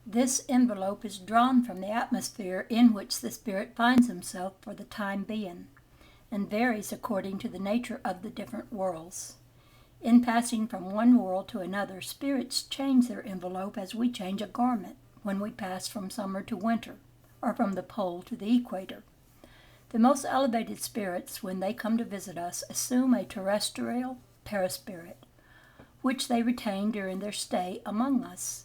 This envelope is drawn from the atmosphere in which the spirit finds himself for the time being, and varies according to the nature of the different worlds. In passing from one world to another, spirits change their envelope as we change a garment when we pass from summer to winter, or from the pole to the equator. The most elevated spirits, when they come to visit us, assume a terrestrial perispirit, which they retain during their stay among us,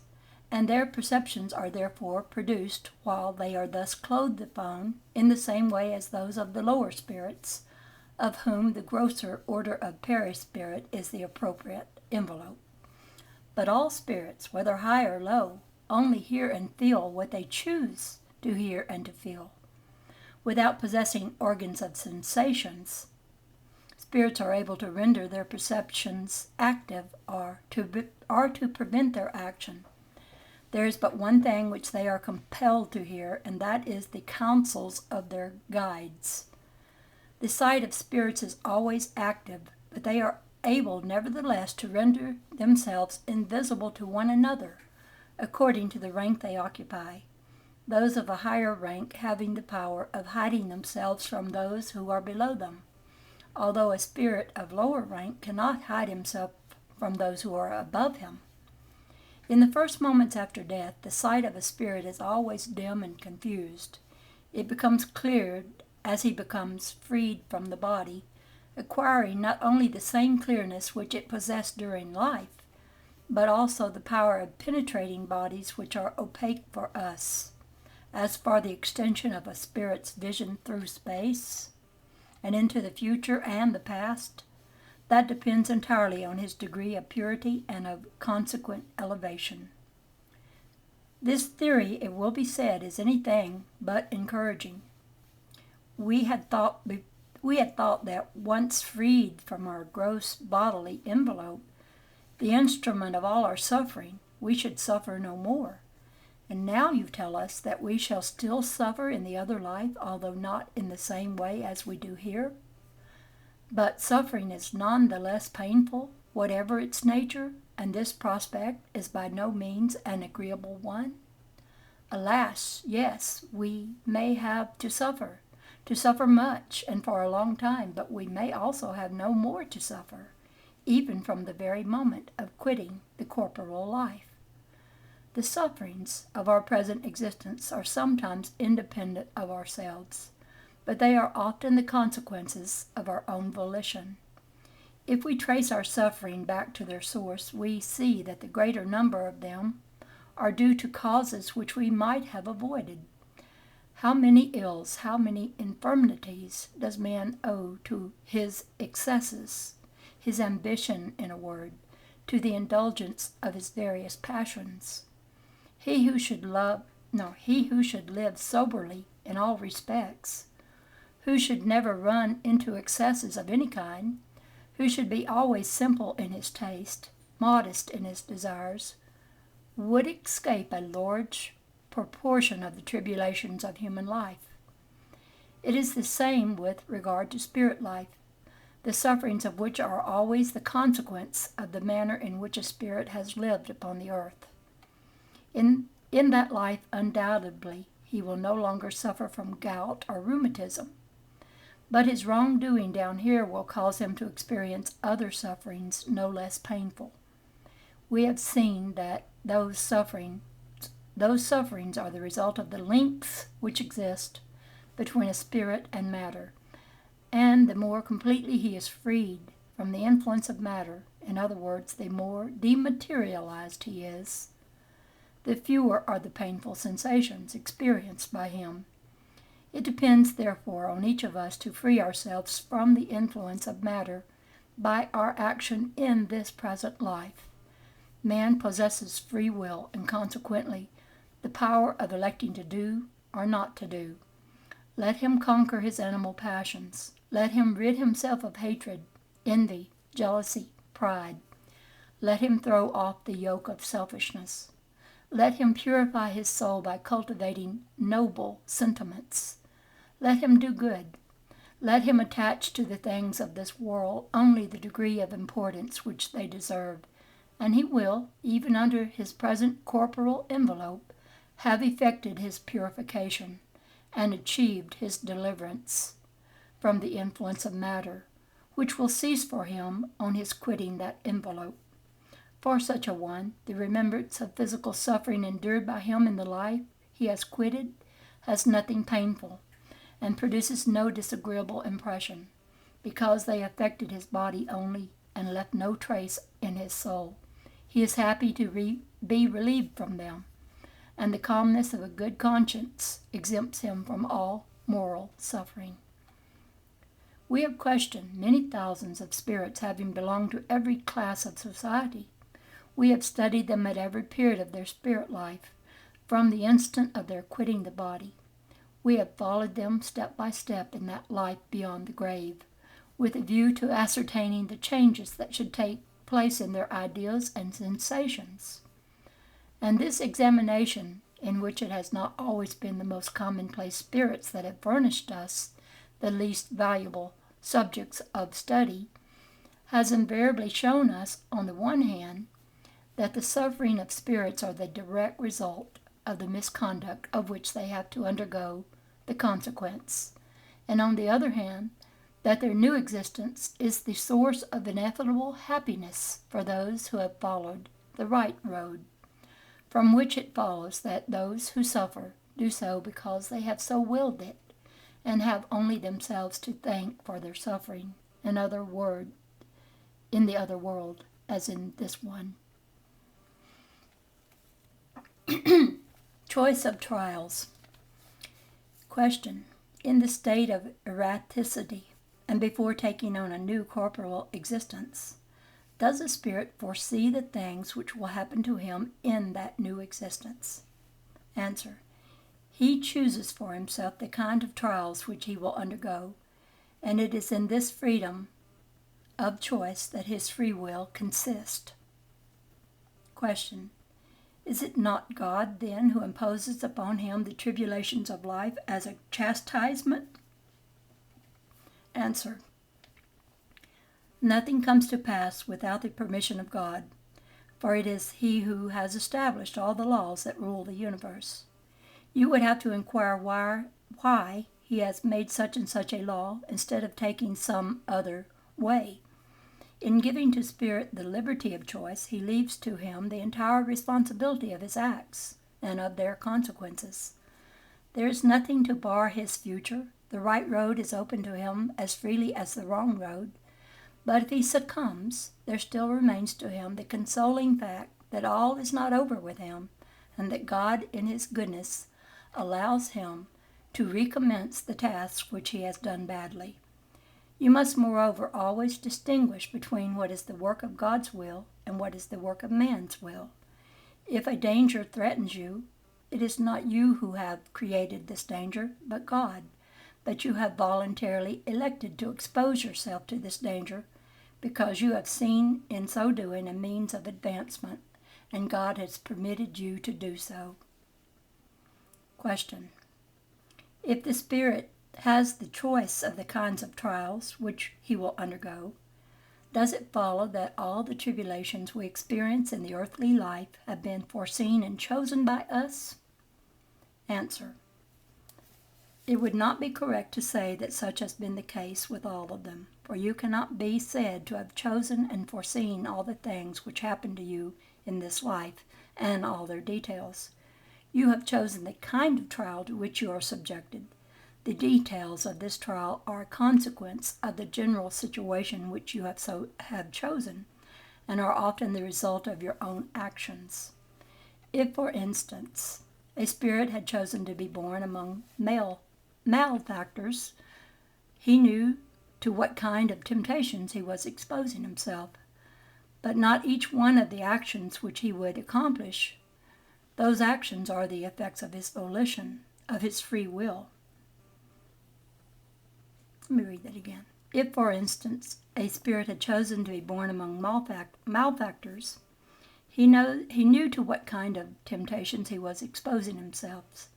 and their perceptions are therefore produced while they are thus clothed upon in the same way as those of the lower spirits, of whom the grosser order of perispirit is the appropriate envelope. But all spirits, whether high or low, only hear and feel what they choose to hear and to feel. Without possessing organs of sensations, spirits are able to render their perceptions active or to prevent their action. There is but one thing which they are compelled to hear, and that is the counsels of their guides. The sight of spirits is always active, but they are able nevertheless to render themselves invisible to one another, according to the rank they occupy, those of a higher rank having the power of hiding themselves from those who are below them, although a spirit of lower rank cannot hide himself from those who are above him. In the first moments after death, the sight of a spirit is always dim and confused. It becomes clear as he becomes freed from the body, acquiring not only the same clearness which it possessed during life, but also the power of penetrating bodies which are opaque for us. As for the extension of a spirit's vision through space and into the future and the past, that depends entirely on his degree of purity and of consequent elevation. This theory, it will be said, is anything but encouraging. We had thought that once freed from our gross bodily envelope, the instrument of all our suffering, we should suffer no more. And now you tell us that we shall still suffer in the other life, although not in the same way as we do here. But suffering is none the less painful, whatever its nature, and this prospect is by no means an agreeable one. Alas, yes, we may have to suffer much and for a long time, but we may also have no more to suffer, even from the very moment of quitting the corporal life. The sufferings of our present existence are sometimes independent of ourselves, but they are often the consequences of our own volition. If we trace our suffering back to their source, we see that the greater number of them are due to causes which we might have avoided. How many ills, how many infirmities does man owe to his excesses, his ambition, in a word, to the indulgence of his various passions? He who should live soberly in all respects, who should never run into excesses of any kind, who should be always simple in his taste, modest in his desires, would escape a large proportion of the tribulations of human life. It is the same with regard to spirit life, the sufferings of which are always the consequence of the manner in which a spirit has lived upon the earth. In that life, undoubtedly, he will no longer suffer from gout or rheumatism, but his wrongdoing down here will cause him to experience other sufferings no less painful. We have seen that those sufferings are the result of the links which exist between a spirit and matter, and the more completely he is freed from the influence of matter, in other words, the more dematerialized he is, the fewer are the painful sensations experienced by him. It depends, therefore, on each of us to free ourselves from the influence of matter by our action in this present life. Man possesses free will, and consequently the power of electing to do or not to do. Let him conquer his animal passions. Let him rid himself of hatred, envy, jealousy, pride. Let him throw off the yoke of selfishness. Let him purify his soul by cultivating noble sentiments. Let him do good. Let him attach to the things of this world only the degree of importance which they deserve, and he will, even under his present corporal envelope, have effected his purification and achieved his deliverance from the influence of matter, which will cease for him on his quitting that envelope. For such a one, the remembrance of physical suffering endured by him in the life he has quitted has nothing painful, and produces no disagreeable impression, because they affected his body only and left no trace in his soul. He is happy to be relieved from them, and the calmness of a good conscience exempts him from all moral suffering. We have questioned many thousands of spirits having belonged to every class of society. We have studied them at every period of their spirit life, from the instant of their quitting the body. We have followed them step by step in that life beyond the grave, with a view to ascertaining the changes that should take place in their ideas and sensations. And this examination, in which it has not always been the most commonplace spirits that have furnished us the least valuable subjects of study, has invariably shown us, on the one hand, that the suffering of spirits are the direct result of the misconduct of which they have to undergo the consequence, and on the other hand, that their new existence is the source of ineffable happiness for those who have followed the right road, from which it follows that those who suffer do so because they have so willed it, and have only themselves to thank for their suffering, in the other world, as in this one. Choice of trials. Question. In the state of erraticity, and before taking on a new corporeal existence, does a spirit foresee the things which will happen to him in that new existence? Answer. He chooses for himself the kind of trials which he will undergo, and it is in this freedom of choice that his free will consists. Question. Is it not God, then, who imposes upon him the tribulations of life as a chastisement? Answer. Nothing comes to pass without the permission of God, for it is He who has established all the laws that rule the universe. You would have to inquire why He has made such and such a law instead of taking some other way. In giving to spirit the liberty of choice, He leaves to him the entire responsibility of his acts and of their consequences. There is nothing to bar his future. The right road is open to him as freely as the wrong road. But if he succumbs, there still remains to him the consoling fact that all is not over with him, and that God, in His goodness, allows him to recommence the task which he has done badly. You must, moreover, always distinguish between what is the work of God's will and what is the work of man's will. If a danger threatens you, it is not you who have created this danger, but God. But you have voluntarily elected to expose yourself to this danger because you have seen in so doing a means of advancement, and God has permitted you to do so. Question. If the spirit has the choice of the kinds of trials which he will undergo, does it follow that all the tribulations we experience in the earthly life have been foreseen and chosen by us? Answer. It would not be correct to say that such has been the case with all of them, for you cannot be said to have chosen and foreseen all the things which happen to you in this life and all their details. You have chosen the kind of trial to which you are subjected. The details of this trial are a consequence of the general situation which you have chosen, and are often the result of your own actions. If, for instance, a spirit had chosen to be born among malefactors, he knew to what kind of temptations he was exposing himself, but not each one of the actions which he would accomplish. Those actions are the effects of his volition, of his free will. Let me read that again. If, for instance, a spirit had chosen to be born among malefactors, he knew to what kind of temptations he was exposing himself,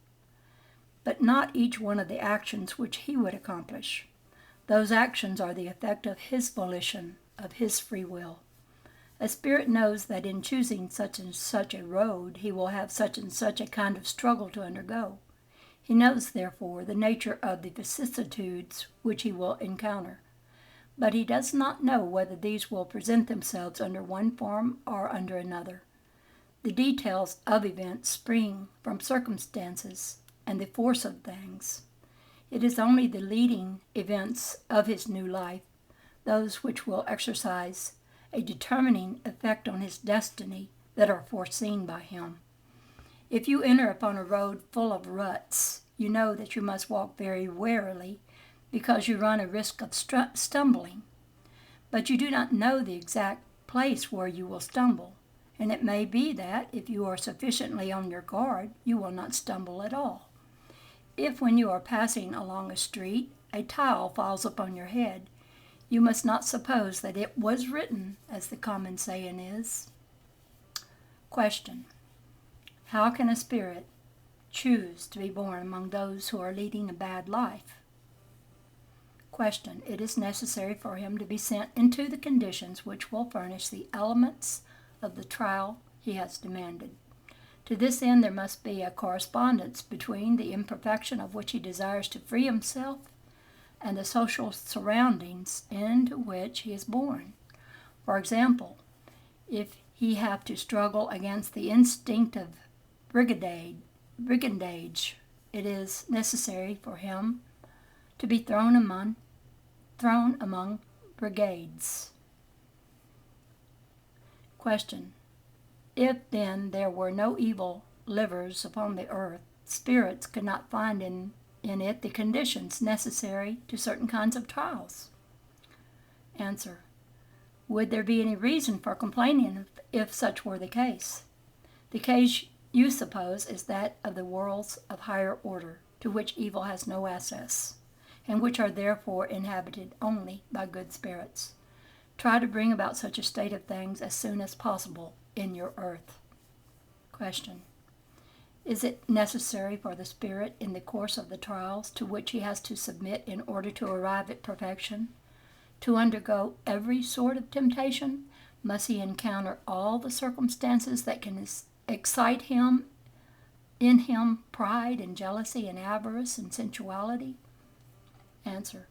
but not each one of the actions which he would accomplish. Those actions are the effect of his volition, of his free will. A spirit knows that in choosing such and such a road he will have such and such a kind of struggle to undergo. He knows, therefore, the nature of the vicissitudes which he will encounter. But he does not know whether these will present themselves under one form or under another. The details of events spring from circumstances and the force of things. It is only the leading events of his new life, those which will exercise a determining effect on his destiny, that are foreseen by him. If you enter upon a road full of ruts, you know that you must walk very warily, because you run a risk of stumbling. But you do not know the exact place where you will stumble, and it may be that, if you are sufficiently on your guard, you will not stumble at all. If, when you are passing along a street, a tile falls upon your head, you must not suppose that it was written, as the common saying is. Question: how can a spirit choose to be born among those who are leading a bad life? Question: it is necessary for him to be sent into the conditions which will furnish the elements of the trial he has demanded. To this end there must be a correspondence between the imperfection of which he desires to free himself and the social surroundings into which he is born. For example, if he have to struggle against the instinct of brigandage, it is necessary for him to be thrown among brigades. Question: if then there were no evil livers upon the earth, spirits could not find in it the conditions necessary to certain kinds of trials. Answer: would there be any reason for complaining if such were the case? The case you suppose is that of the worlds of higher order, to which evil has no access, and which are therefore inhabited only by good spirits. Try to bring about such a state of things as soon as possible in your earth. Question: is it necessary for the spirit, in the course of the trials to which he has to submit in order to arrive at perfection, to undergo every sort of temptation? Must he encounter all the circumstances that can excite in him pride and jealousy and avarice and sensuality? Answer: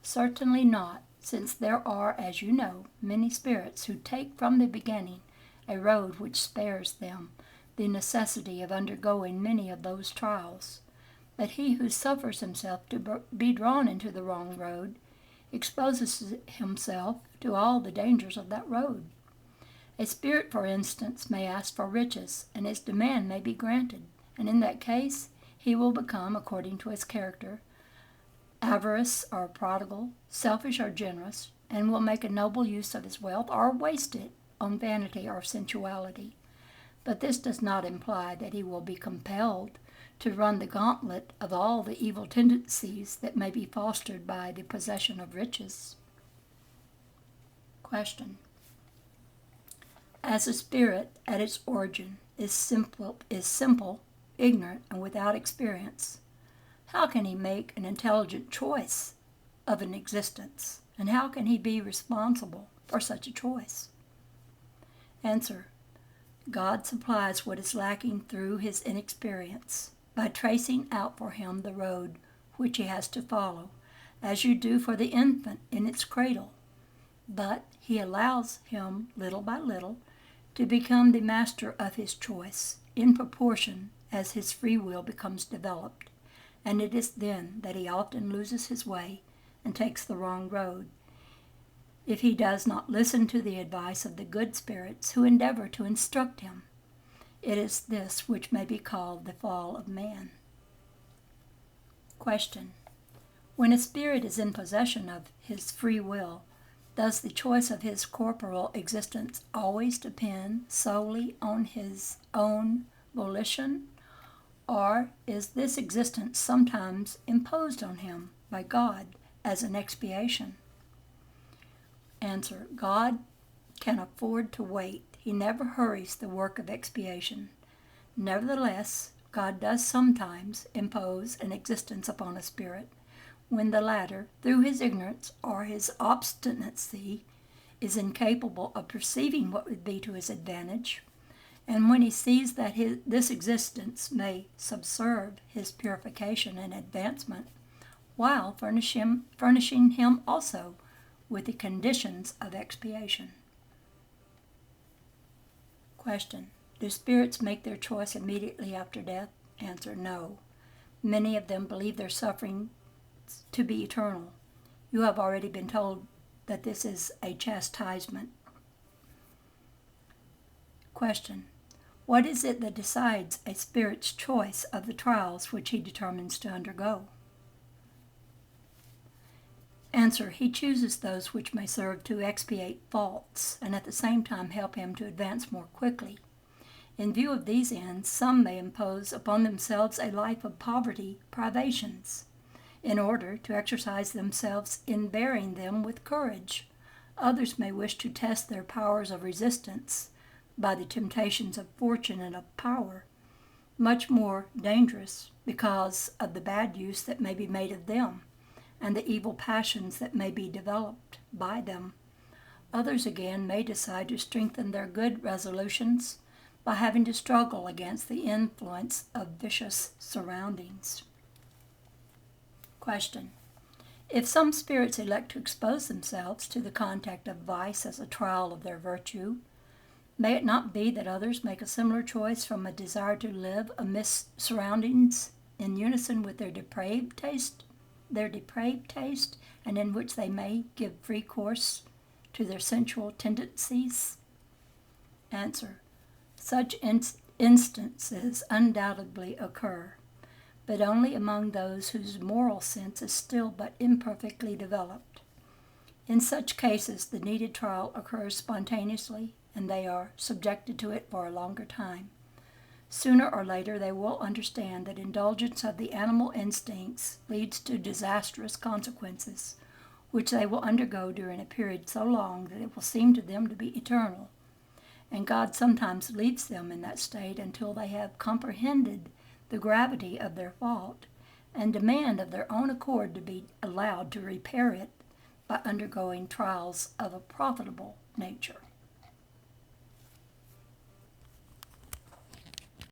certainly not, since there are, as you know, many spirits who take from the beginning a road which spares them the necessity of undergoing many of those trials. But he who suffers himself to be drawn into the wrong road exposes himself to all the dangers of that road. A spirit, for instance, may ask for riches, and his demand may be granted, and in that case he will become, according to his character, avarice or prodigal, selfish or generous, and will make a noble use of his wealth or waste it on vanity or sensuality. But this does not imply that he will be compelled to run the gauntlet of all the evil tendencies that may be fostered by the possession of riches. Question: as a spirit at its origin is simple, ignorant, and without experience, how can he make an intelligent choice of an existence, and how can he be responsible for such a choice? Answer: God supplies what is lacking through his inexperience, by tracing out for him the road which he has to follow, as you do for the infant in its cradle. But he allows him, little by little, to become the master of his choice, in proportion as his free will becomes developed, and it is then that he often loses his way and takes the wrong road, if he does not listen to the advice of the good spirits who endeavor to instruct him. It is this which may be called the fall of man. Question: when a spirit is in possession of his free will, does the choice of his corporal existence always depend solely on his own volition, or is this existence sometimes imposed on him by God as an expiation? Answer: God can afford to wait. He never hurries the work of expiation. Nevertheless, God does sometimes impose an existence upon a spirit, when the latter, through his ignorance or his obstinacy, is incapable of perceiving what would be to his advantage, and when he sees that this existence may subserve his purification and advancement, while furnishing him also with the conditions of expiation. Question. Do spirits make their choice immediately after death? Answer. No. Many of them believe their suffering to be eternal. You have already been told that this is a chastisement. Question. What is it that decides a spirit's choice of the trials which he determines to undergo? Answer. He chooses those which may serve to expiate faults and at the same time help him to advance more quickly. In view of these ends, some may impose upon themselves a life of poverty, privations, in order to exercise themselves in bearing them with courage. Others may wish to test their powers of resistance by the temptations of fortune and of power, much more dangerous because of the bad use that may be made of them and the evil passions that may be developed by them. Others again may decide to strengthen their good resolutions by having to struggle against the influence of vicious surroundings. Question. If some spirits elect to expose themselves to the contact of vice as a trial of their virtue, may it not be that others make a similar choice from a desire to live amidst surroundings in unison with their depraved taste, and in which they may give free course to their sensual tendencies? Answer. Such instances undoubtedly occur, but only among those whose moral sense is still but imperfectly developed. In such cases, the needed trial occurs spontaneously, and they are subjected to it for a longer time. Sooner or later, they will understand that indulgence of the animal instincts leads to disastrous consequences, which they will undergo during a period so long that it will seem to them to be eternal. And God sometimes leaves them in that state until they have comprehended the gravity of their fault and demand of their own accord to be allowed to repair it by undergoing trials of a profitable nature.